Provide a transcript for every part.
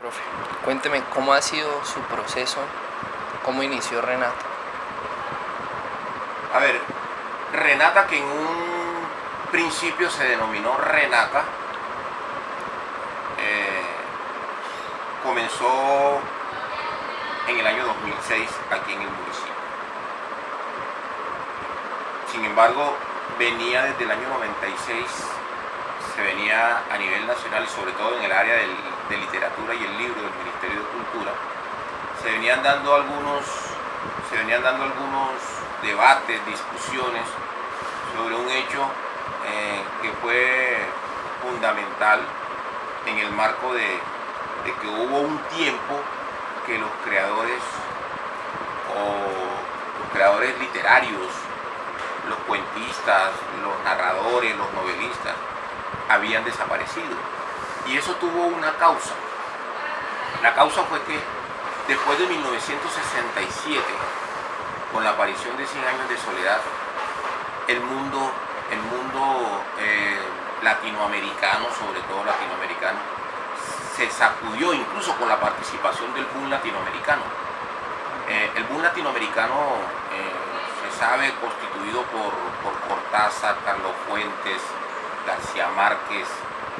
Profe, cuénteme cómo ha sido su proceso, cómo inició Renata. A ver, Renata, que en un principio se denominó Renata, comenzó en el año 2006 aquí en el municipio. Sin embargo, venía desde el año 96, se venía a nivel nacional y sobre todo en el área de literatura y el libro del Ministerio de Cultura, se venían dando algunos debates, discusiones sobre un hecho que fue fundamental en el marco de que hubo un tiempo que los creadores literarios, los cuentistas, los narradores, los novelistas, habían desaparecido. Y eso tuvo una causa. La causa fue que después de 1967, con la aparición de 100 años de soledad, el mundo latinoamericano, sobre todo latinoamericano, se sacudió incluso con la participación del boom latinoamericano. El boom latinoamericano se sabe constituido por Cortázar, Carlos Fuentes, García Márquez,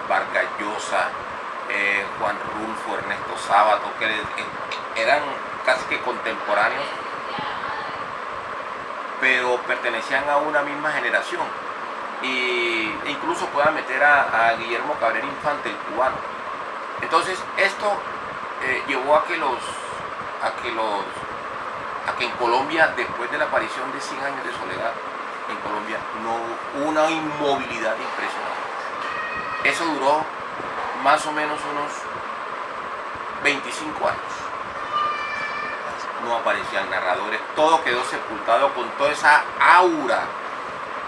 Vargas Llosa, Juan Rulfo, Ernesto Sábato, que eran casi que contemporáneos, pero pertenecían a una misma generación. E incluso pueda meter a Guillermo Cabrera Infante, el cubano. Entonces esto llevó a que en Colombia, después de la aparición de 100 años de soledad, en Colombia no hubo una inmovilidad impresionante. Eso duró más o menos unos 25 años. No aparecían narradores, todo quedó sepultado con toda esa aura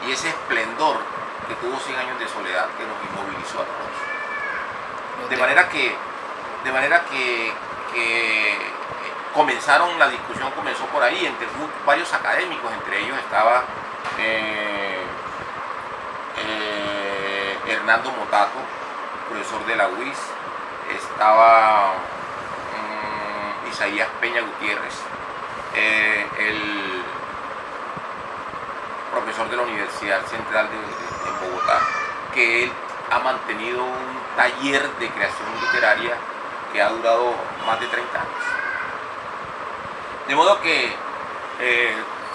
y ese esplendor que tuvo 100 años de soledad, que nos inmovilizó a todos. De manera que la discusión comenzó por ahí, entre varios académicos, entre ellos estaba Hernando Motato, profesor de la UIS, estaba Isaías Peña Gutiérrez, el profesor de la Universidad Central de Bogotá, que él ha mantenido un taller de creación literaria que ha durado más de 30 años. De modo que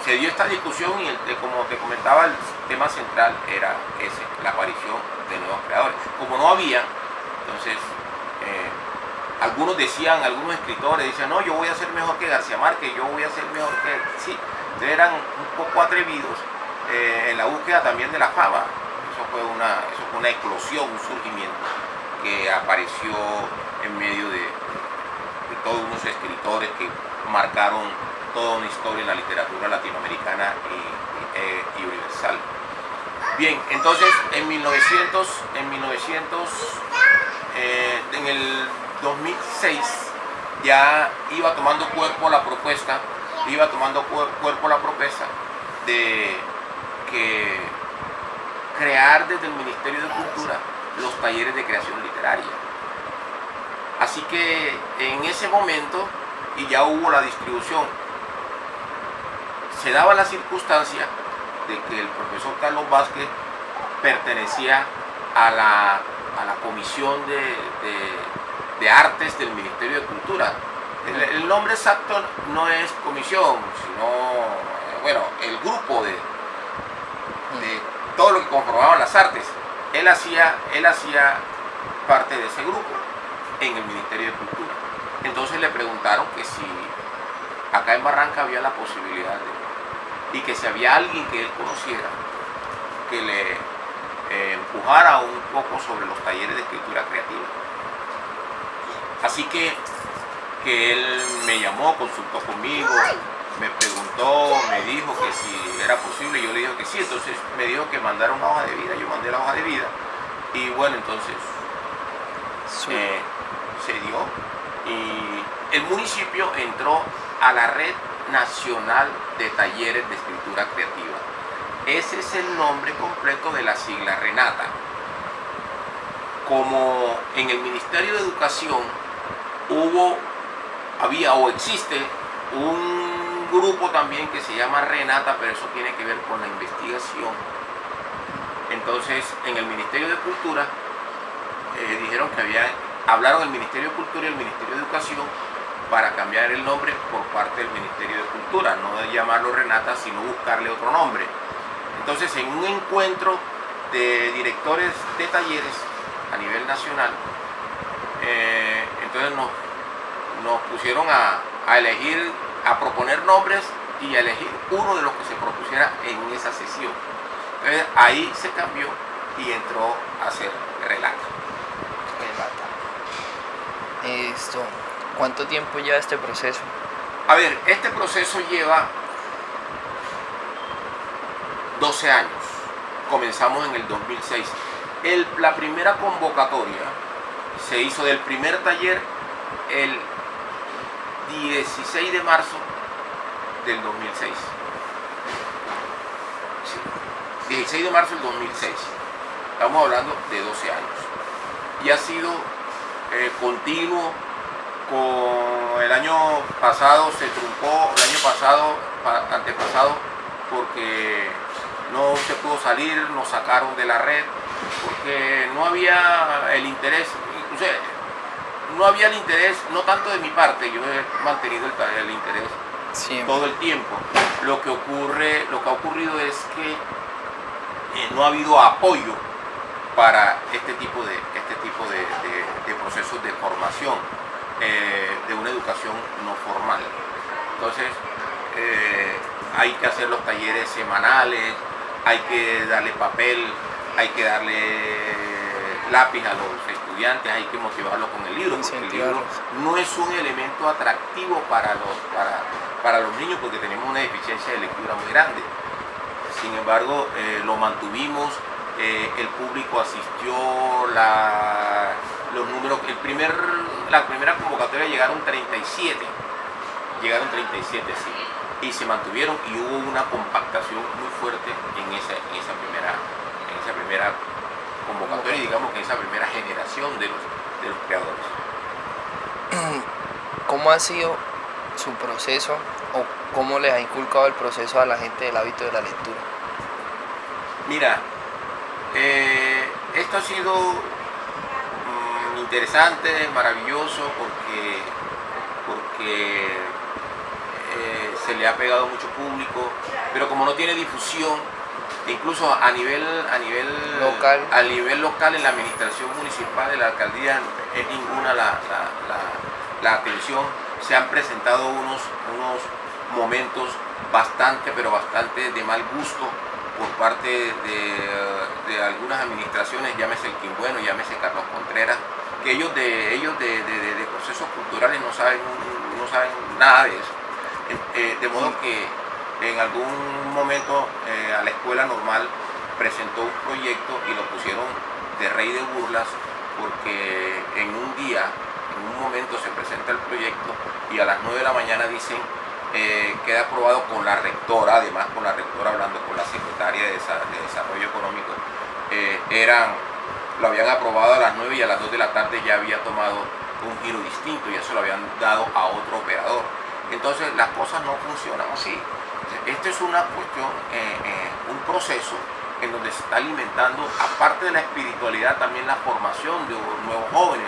se dio esta discusión y como te comentaba, el tema central era ese, la aparición de nuevos creadores. Como no había, entonces algunos escritores decían, no, yo voy a ser mejor que García Márquez, yo voy a ser mejor que... Sí, entonces eran un poco atrevidos en la búsqueda también de la fama. Eso fue una eclosión, un surgimiento que apareció en medio de todos unos escritores que marcaron toda una historia en la literatura latinoamericana y universal. Bien, entonces en el 2006 ya iba tomando cuerpo la propuesta de que crear desde el Ministerio de Cultura los talleres de creación literaria. Así que en ese momento, y ya hubo la distribución, se daba la circunstancia de que el profesor Carlos Vázquez pertenecía a la Comisión de Artes del Ministerio de Cultura. El nombre exacto no es comisión, sino, el grupo de todo lo que conformaban las artes. Él hacía parte de ese grupo en el Ministerio de Cultura. Entonces le preguntaron que si acá en Barranca había la posibilidad y que si había alguien que él conociera que le empujara un poco sobre los talleres de escritura creativa. Así que él me llamó, consultó conmigo, me preguntó, me dijo que si era posible, yo le dije que sí. Entonces me dijo que mandara una hoja de vida, yo mandé la hoja de vida y bueno, entonces se dio y el municipio entró a la Red Nacional de Talleres de Escritura Creativa. Ese es el nombre completo de la sigla Renata. Como en el Ministerio de Educación había o existe un grupo también que se llama Renata, pero eso tiene que ver con la investigación. Entonces, en el Ministerio de Cultura dijeron que hablaron el Ministerio de Cultura y el Ministerio de Educación para cambiar el nombre por parte del Ministerio de Cultura, no de llamarlo Renata, sino buscarle otro nombre. Entonces, en un encuentro de directores de talleres a nivel nacional, entonces nos pusieron a elegir, a proponer nombres y a elegir uno de los que se propusiera en esa sesión. Entonces ahí se cambió y entró a ser Relata. ¿Cuánto tiempo lleva este proceso? A ver, este proceso lleva 12 años. Comenzamos en el 2006. La primera convocatoria se hizo del primer taller el 16 de marzo del 2006. Sí, 16 de marzo del 2006. Estamos hablando de 12 años. Y ha sido continuo. Con el año pasado se truncó, el año antepasado, porque no se pudo salir, nos sacaron de la red, porque no había el interés, incluso no había el interés, no tanto de mi parte, yo he mantenido el interés siempre, todo el tiempo. Lo que ha ocurrido es que no ha habido apoyo para este tipo de procesos de formación, de una educación no formal. Entonces hay que hacer los talleres semanales, hay que darle papel, hay que darle lápiz a los estudiantes, hay que motivarlos con el libro, porque el libro no es un elemento atractivo para los niños, porque tenemos una deficiencia de lectura muy grande. Sin embargo, lo mantuvimos, el público asistió, los números, la primera convocatoria llegaron 37, sí, y se mantuvieron, y hubo una compactación muy fuerte en esa primera convocatoria, digamos que en esa primera generación de los creadores. ¿Cómo ha sido su proceso o cómo les ha inculcado el proceso a la gente del hábito de la lectura? Mira, esto ha sido interesante, maravilloso, porque se le ha pegado mucho público, pero como no tiene difusión, incluso a nivel local en la administración municipal de la alcaldía es ninguna la atención. Se han presentado unos momentos bastante de mal gusto por parte de algunas administraciones, llámese el Quimbueno, llámese Carlos Contreras, que ellos de procesos culturales no saben nada de eso. De modo que en algún momento a la escuela normal presentó un proyecto y lo pusieron de rey de burlas, porque en un momento se presenta el proyecto y a las 9 de la mañana dicen queda aprobado con la rectora, además con la rectora hablando con la secretaria de Desarrollo Económico, lo habían aprobado a las 9 y a las 2 de la tarde ya había tomado un giro distinto y eso lo habían dado a otro operador. Entonces las cosas no funcionan así. Esto es una cuestión, un proceso en donde se está alimentando, aparte de la espiritualidad, también la formación de nuevos jóvenes,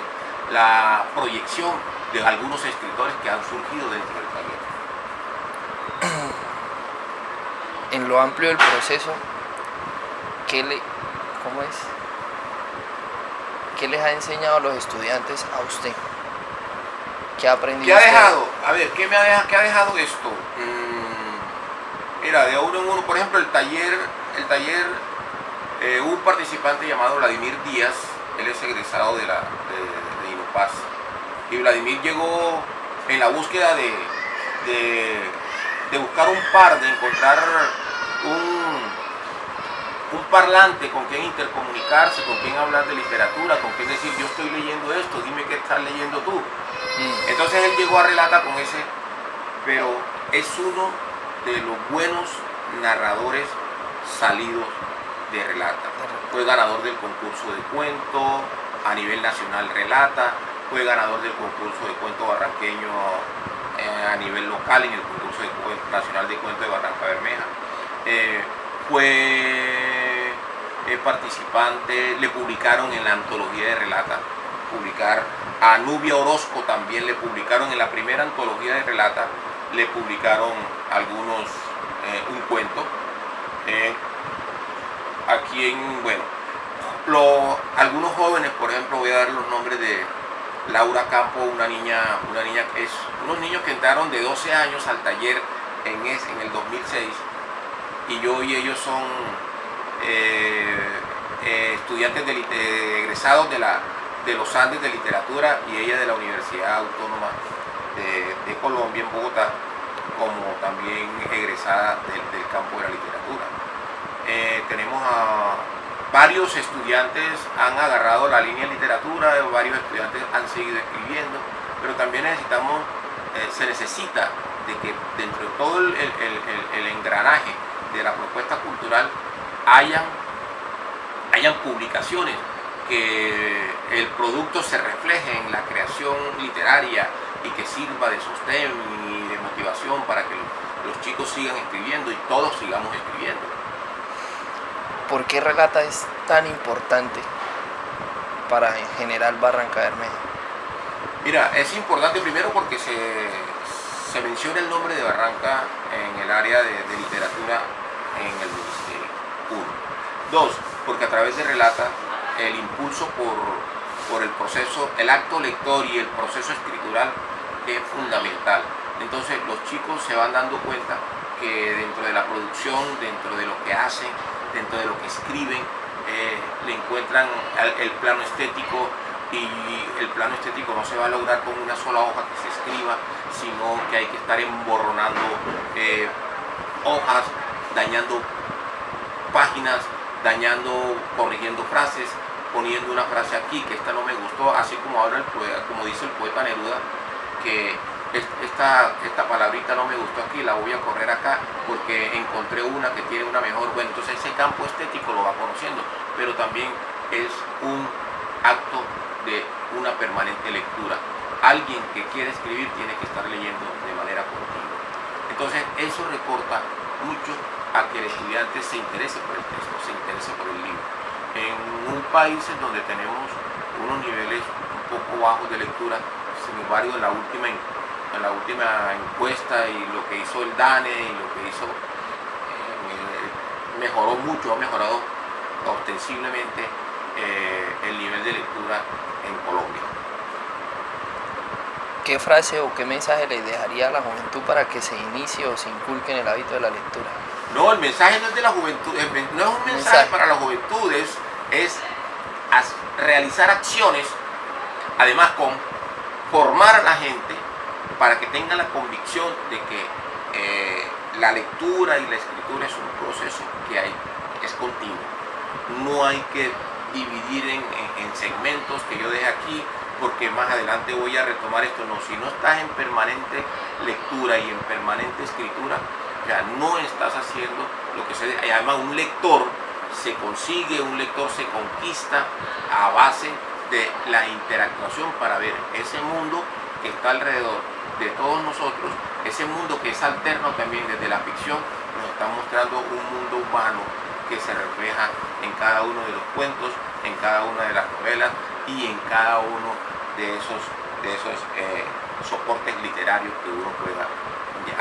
la proyección de algunos escritores que han surgido dentro del taller. En lo amplio del proceso, ¿qué les ha enseñado a los estudiantes a usted? ¿Qué ha aprendido? ¿Qué ha dejado? A ver, ¿qué ha dejado esto? Mira, de uno en uno, por ejemplo, el taller, hubo un participante llamado Vladimir Díaz, él es egresado de INUPAS, y Vladimir llegó en la búsqueda de buscar un par, de encontrar un parlante con quien intercomunicarse, con quien hablar de literatura, con quien decir yo estoy leyendo esto, dime qué estás leyendo tú. Entonces él llegó a Relata con ese, pero es uno de los buenos narradores salidos de Relata. Fue ganador del concurso de cuento a nivel nacional Relata, fue ganador del concurso de cuento pequeño a nivel local en el concurso nacional de cuento de Barranca Bermeja. Fue participante, le publicaron en la antología de Relata, a Nubia Orozco también le publicaron en la primera antología de Relata, le publicaron un cuento. Algunos jóvenes, por ejemplo, voy a dar los nombres de Laura Campo, unos niños que entraron de 12 años al taller en el 2006, y ellos son estudiantes egresados de los Andes de literatura, y ella de la Universidad Autónoma de Colombia en Bogotá, como también egresada del campo de la literatura. Tenemos a varios estudiantes han agarrado la línea de literatura, varios estudiantes han seguido escribiendo, pero también se necesita de que dentro de todo el engranaje de la propuesta cultural hayan publicaciones, que el producto se refleje en la creación literaria y que sirva de sostén y de motivación para que los chicos sigan escribiendo y todos sigamos escribiendo. ¿Por qué Relata es tan importante para en general Barranca Bermeja? Mira, es importante primero porque se menciona el nombre de Barranca en el área de literatura en el ministerio. 1. 2. Porque a través de Relata el impulso por el proceso, el acto lector y el proceso escritural es fundamental. Entonces los chicos se van dando cuenta que dentro de la producción, dentro de lo que hacen, dentro de lo que escriben, le encuentran el plano estético, y el plano estético no se va a lograr con una sola hoja que se escriba, sino que hay que estar emborronando hojas, dañando páginas, corrigiendo frases, poniendo una frase aquí que esta no me gustó, así como dice el poeta Neruda, que esta palabrita no me gustó aquí, la voy a correr acá porque encontré una que tiene una mejor. Bueno, entonces ese campo estético lo va conociendo, pero también es un acto de una permanente lectura. Alguien que quiere escribir tiene que estar leyendo de manera continua. Entonces eso reporta mucho a que el estudiante se interese por el texto, se interese por el libro. En un país en donde tenemos unos niveles un poco bajos de lectura, sin embargo en la última encuesta y lo que hizo el DANE y lo que hizo ha mejorado ostensiblemente el nivel de lectura en Colombia. ¿Qué frase o qué mensaje le dejaría a la juventud para que se inicie o se inculque en el hábito de la lectura? No, el mensaje no es de la juventud, no es un mensaje para la juventud, es realizar acciones, además con formar a la gente para que tenga la convicción de que la lectura y la escritura es un proceso que es continuo. No hay que dividir en segmentos que yo deje aquí porque más adelante voy a retomar esto. No, si no estás en permanente lectura y en permanente escritura, o sea, no estás haciendo lo que se debe. Además, un lector se conquista a base de la interactuación para ver ese mundo que está alrededor de todos nosotros, ese mundo que es alterno también desde la ficción, nos está mostrando un mundo humano que se refleja en cada uno de los cuentos, en cada una de las novelas y en cada uno de esos soportes literarios que uno pueda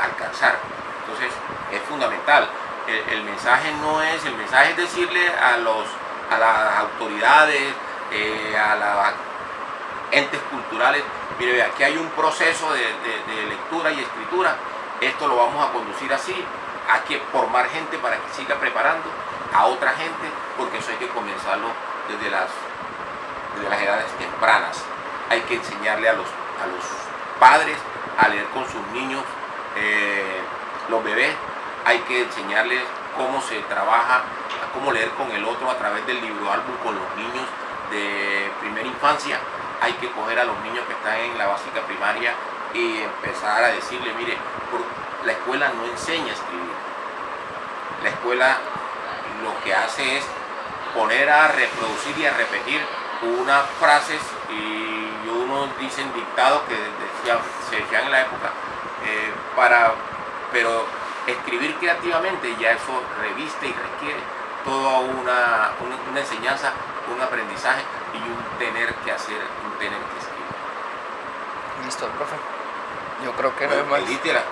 alcanzar. Entonces es fundamental. El mensaje es decirle a las autoridades, a los entes culturales, mire, aquí hay un proceso de lectura y escritura, esto lo vamos a conducir así, hay que formar gente para que siga preparando a otra gente, porque eso hay que comenzarlo desde las edades tempranas. Hay que enseñarle a los padres a leer con sus niños, los bebés, hay que enseñarles cómo se trabaja, cómo leer con el otro a través del libro álbum con los niños de primera infancia. Hay que coger a los niños que están en la básica primaria y empezar a decirle, mire, la escuela no enseña a escribir. La escuela lo que hace es poner a reproducir y a repetir unas frases y unos algunos dicen dictados que se decían en la época, pero escribir creativamente ya eso reviste y requiere toda una enseñanza, un aprendizaje y un tener que hacer, un tener que escribir. Listo, profe. Yo creo que no es más. Literal.